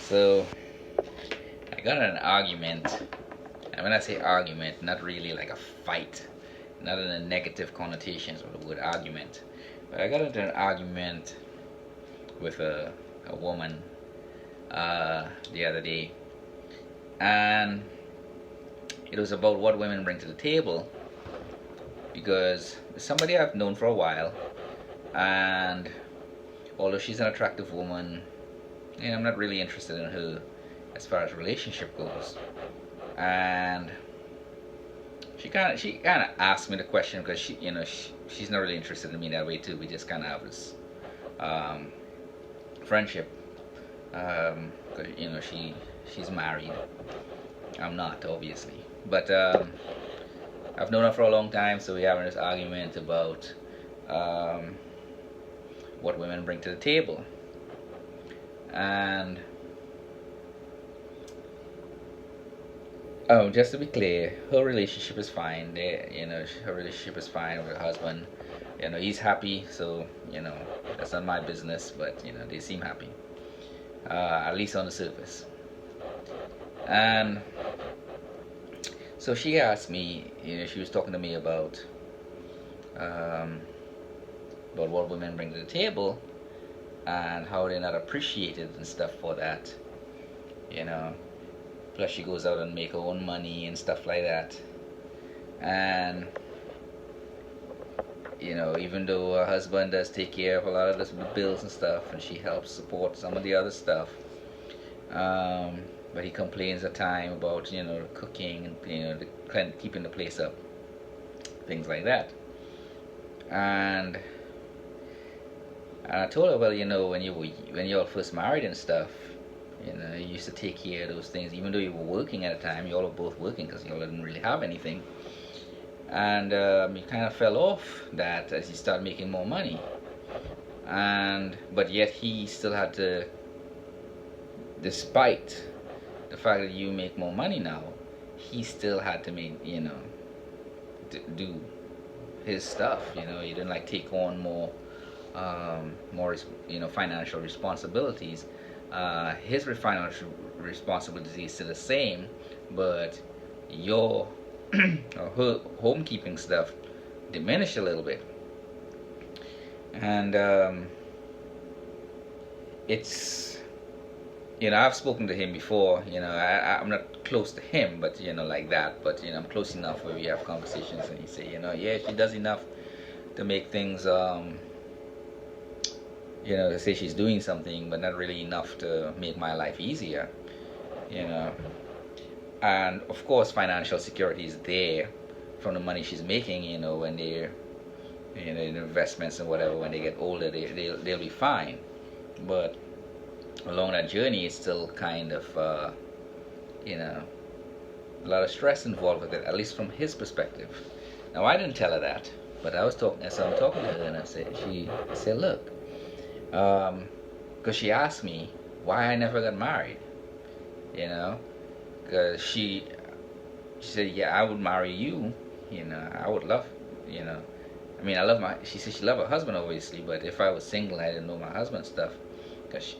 So I got in an argument, and when I say argument, not really like a fight, not in the negative connotations of the word argument, but I got into an argument with a woman the other day, and it was about what women bring to the table because somebody I've known for a while, and although she's an attractive woman, I'm not really interested in her as far as relationship goes. And she kind of asked me the question because she's not really interested in me that way too. We just kind of have this um, friendship. 'Cause, she's married. I'm not, obviously, but I've known her for a long time, so we're having this argument about um, what women bring to the table. And oh, just to be clear, her relationship is fine. Her relationship is fine with her husband. He's happy, so that's not my business. But they seem happy, at least on the surface. And so she asked me, she was talking to me um, about what women bring to the table and how they're not appreciated and stuff for that. You know, Plus she goes out and make her own money and stuff like that. And even though her husband does take care of a lot of the bills and stuff, and she helps support some of the other stuff, but he complains at time about the cooking and keeping the place up, things like that. And I told her, well, when you all first married and stuff, you used to take care of those things, even though you were working at the time. You all were both working because you all didn't really have anything, and you kind of fell off that as you started making more money. But yet he still had to, despite the fact that you make more money now, he still had to do his stuff. He didn't like take on more financial responsibilities. His financial responsibility is still the same, but your her homekeeping stuff diminished a little bit. And it's I've spoken to him before. I'm not close to him, but like that. But I'm close enough where we have conversations, and he say, yeah, she does enough to make things to say she's doing something, but not really enough to make my life easier. You know, and of course, financial security is there from the money she's making. When they're in investments and whatever. When they get older, they'll be fine. But along that journey, it's still kind of a lot of stress involved with it, at least from his perspective. Now, I didn't tell her that, but I'm talking to her, and I said, look, because she asked me why I never got married, because she said, yeah, I would marry you, I would love, I mean, she said she loved her husband, obviously, but if I was single, I didn't know my husband's stuff, because,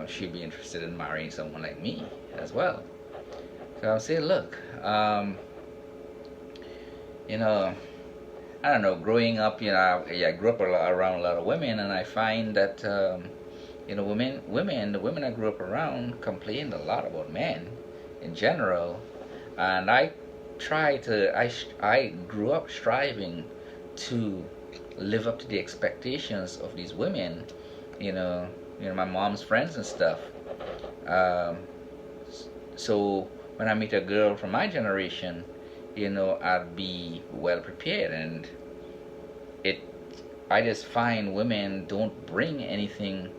she'd be interested in marrying someone like me as well. So I'll say, look, I don't know, growing up, I grew up around a lot of women, and I find that, the women I grew up around complained a lot about men in general, and I grew up striving to live up to the expectations of these women, my mom's friends and stuff. Um, so when I meet a girl from my generation, I'd be well prepared, and it I just find women don't bring anything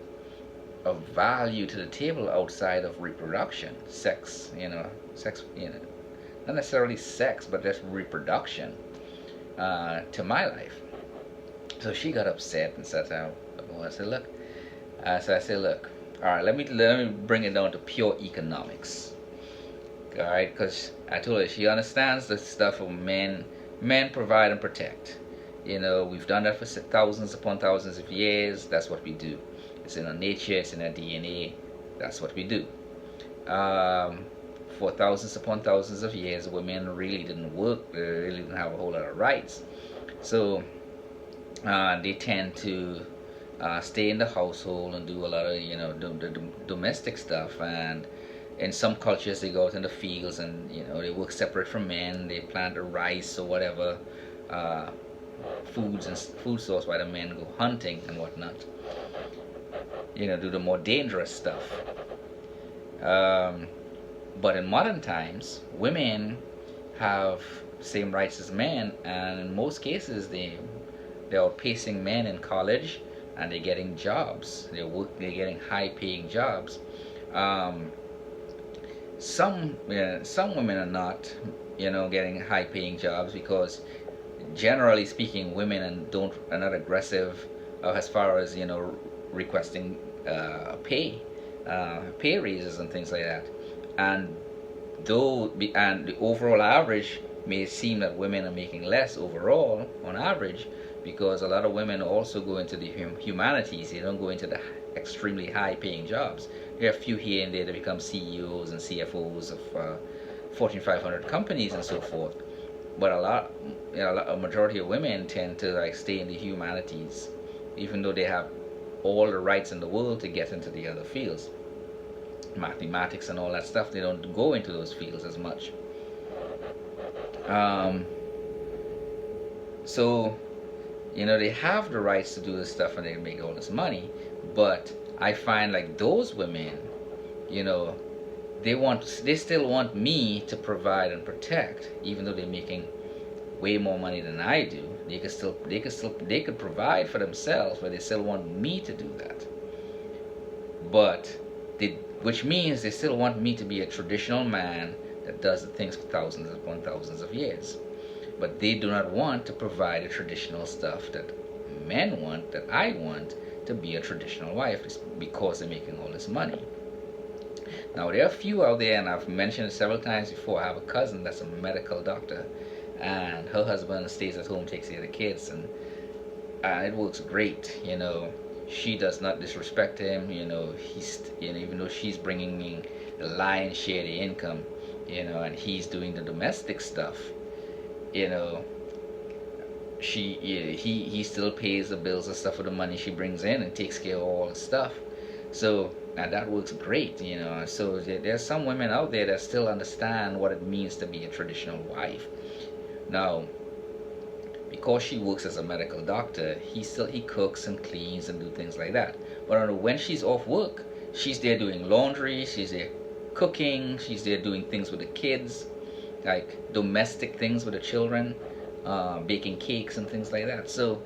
of value to the table outside of reproduction, sex, not necessarily sex, but just reproduction, to my life. So she got upset and said, I said, look, all right, let me bring it down to pure economics. All right, because I told her she understands the stuff of men provide and protect. We've done that for thousands upon thousands of years. That's what we do. It's in our nature, it's in our DNA. That's what we do. Um, for thousands upon thousands of years, women really didn't work. They really didn't have a whole lot of rights. So they tend to stay in the household and do a lot of domestic stuff. And in some cultures, they go out in the fields and they work separate from men. They plant the rice or whatever uh, foods and food source, while the men go hunting and whatnot. Do the more dangerous stuff. Um, but in modern times, women have the same rights as men, and in most cases, they're outpacing men in college, and they're getting jobs. They're getting high-paying jobs. Um, some women are not, getting high-paying jobs because, generally speaking, women are not aggressive as far as requesting pay raises and things like that. And the overall average may seem that women are making less overall on average, because a lot of women also go into the humanities. They don't go into the extremely high paying jobs. There are a few here and there that become CEOs and CFOs of Fortune 500 companies and so forth. But a majority of women tend to stay in the humanities, even though they have all the rights in the world to get into the other fields, mathematics and all that stuff. They don't go into those fields as much. So they have the rights to do this stuff and they make all this money. But I find those women, they still want me to provide and protect, even though they're making way more money than I do. They could provide for themselves, but they still want me to do that. Which means they still want me to be a traditional man that does the things for thousands upon thousands of years. But they do not want to provide the traditional stuff that men want, that I want, to be a traditional wife, because they're making all this money. Now, there are a few out there, and I've mentioned it several times before. I have a cousin that's a medical doctor, and her husband stays at home, takes care of the kids, and it works great. She does not disrespect him. Even though she's bringing in the lion's share of the income, and he's doing the domestic stuff. He still pays the bills and stuff with the money she brings in and takes care of all the stuff. So, and that works great. So there's some women out there that still understand what it means to be a traditional wife. Now, because she works as a medical doctor, he cooks and cleans and do things like that. But when she's off work, she's there doing laundry, she's there cooking, she's there doing things with the kids, like domestic things with the children, baking cakes and things like that. So,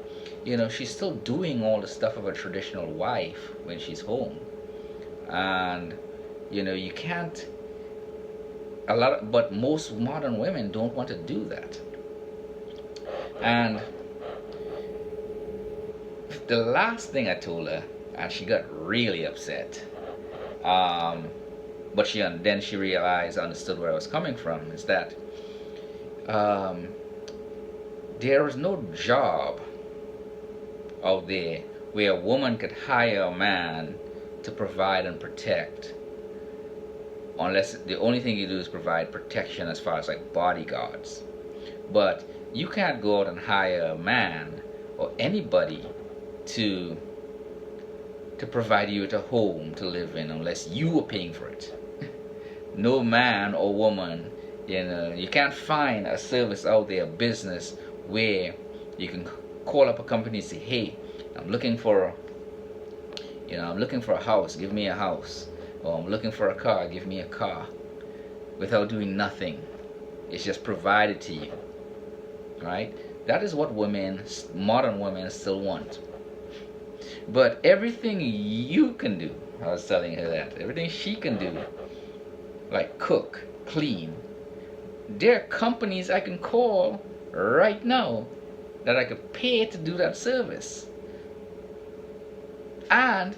she's still doing all the stuff of a traditional wife when she's home. And, you can't, but most modern women don't want to do that. And the last thing I told her, and she got really upset, but then she realized, understood where I was coming from, is that there is no job out there where a woman could hire a man to provide and protect, unless the only thing you do is provide protection as far as bodyguards. But you can't go out and hire a man or anybody to provide you with a home to live in unless you are paying for it. No man or woman, you can't find a service out there, a business, where you can call up a company and say, hey, I'm looking for a house, give me a house. Or I'm looking for a car, give me a car. Without doing nothing. It's just provided to you. Right? That is what modern women still want. But everything you can do, I was telling her that, everything she can do, like cook, clean, there are companies I can call right now that I could pay to do that service. And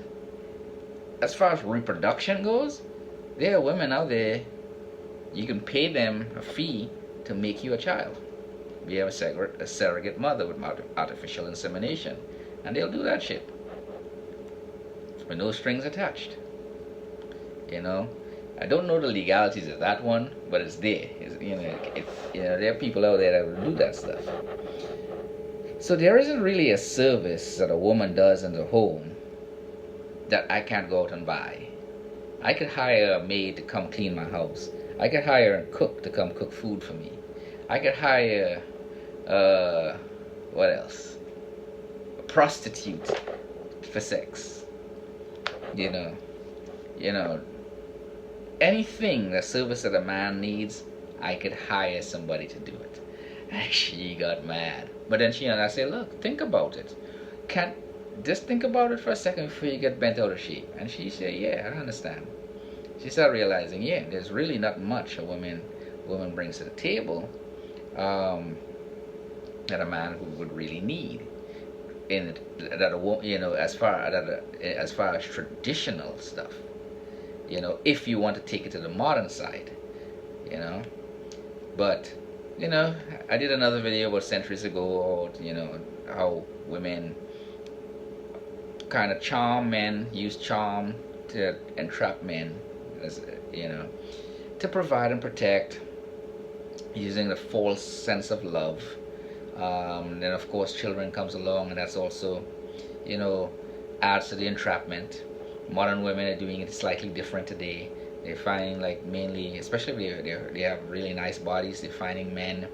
as far as reproduction goes, there are women out there, you can pay them a fee to make you a child. We have a surrogate mother with artificial insemination, and they'll do that shit with no strings attached. You know, I don't know the legalities of that one, but it's there. There are people out there that will do that stuff. So there isn't really a service that a woman does in the home that I can't go out and buy. I could hire a maid to come clean my house. I could hire a cook to come cook food for me. I could hire, what else? A prostitute for sex. You know, you know, anything, the service that a man needs, I could hire somebody to do it. And she got mad. But then I said, look, think about it. Can't just think about it for a second before you get bent out of shape. And she said, yeah, I understand. She started realizing, yeah, there's really not much a woman brings to the table that a man would really need in it, that a woman, as far as traditional stuff, if you want to take it to the modern side, but I did another video about centuries ago about how women kind of charm men, use charm to entrap men, as to provide and protect, using the false sense of love. Then of course children comes along, and that's also adds to the entrapment. Modern women are doing it slightly different today. They're finding, like, mainly, especially if they have really nice bodies, they're finding men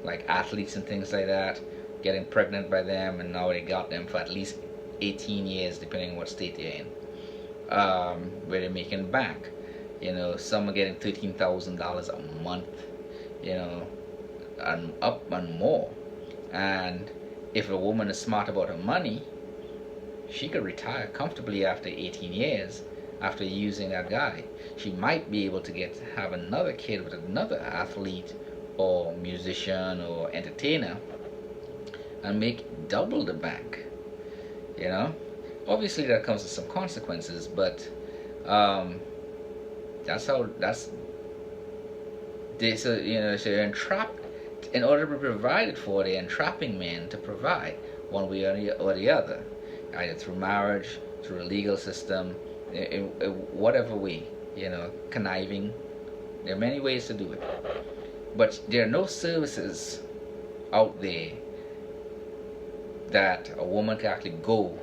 like athletes and things like that, getting pregnant by them, and now they got them for at least 18 years depending on what state they're in, where they're making bank. Some are getting $13,000 a month, and up and more. And if a woman is smart about her money, she could retire comfortably after 18 years after using that guy. She might be able to have another kid with another athlete or musician or entertainer and make double the bank. Obviously that comes with some consequences, but so they're entrapped. In order to be provided for, they're entrapping men to provide one way or the other, either through marriage, through a legal system, in whatever way, conniving. There are many ways to do it, but there are no services out there that a woman can actually go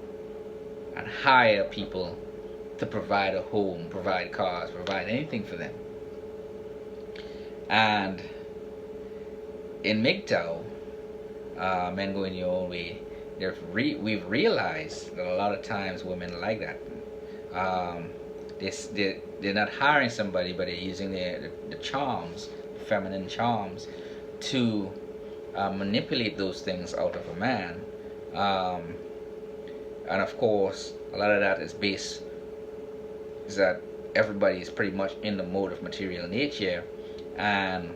and hire people to provide a home, provide cars, provide anything for them. And in MGTOW, Men Going Your Own Way, we've realized that a lot of times women are like that. They're not hiring somebody, but they're using the charms, feminine charms, to manipulate those things out of a man. And of course, a lot of that is that everybody is pretty much in the mode of material nature, and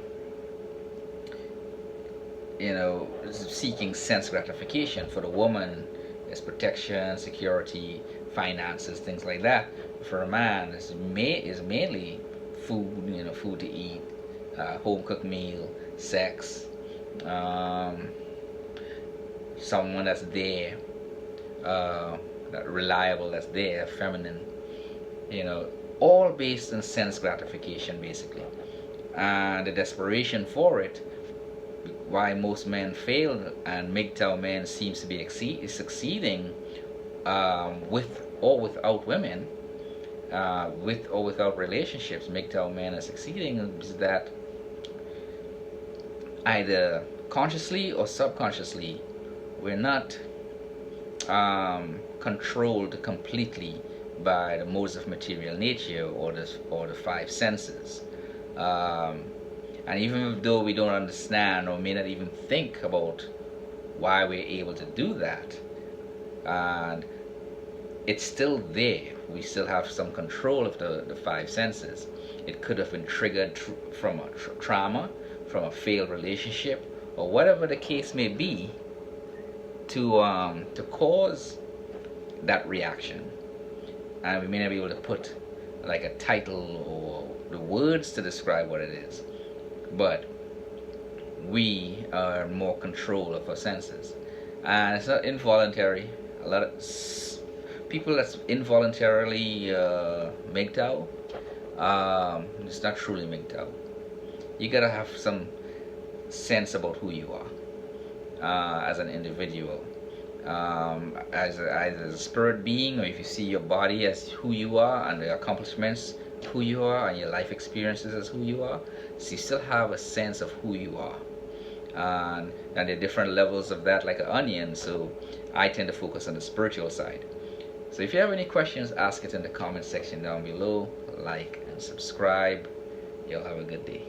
seeking sense gratification. For the woman, it's protection, security, finances, things like that. For a man, it's mainly food, food to eat, home cooked meal, sex, someone that's there, that reliable, that's there, feminine, all based on sense gratification, basically. And the desperation for it, why most men fail, and MGTOW men seems to be succeeding, with or without women, with or without relationships. MGTOW men are succeeding is that either consciously or subconsciously, we're not controlled completely by the modes of material nature or the five senses. And even though we don't understand or may not even think about why we're able to do that, and it's still there. We still have some control of the five senses. It could have been triggered from a trauma, from a failed relationship, or whatever the case may be, to cause that reaction. And we may not be able to put like a title or the words to describe what it is, but we are more control of our senses, and it's not involuntary. A lot of people that's involuntarily MGTOW It's not truly MGTOW. You gotta have some sense about who you are as an individual, either as a spirit being, or if you see your body as who you are and the accomplishments who you are and your life experiences as who you are, so you still have a sense of who you are. And there are different levels of that, like an onion. So I tend to focus on the spiritual side. So if you have any questions, ask it in the comment section down below. Like and subscribe. Y'all have a good day.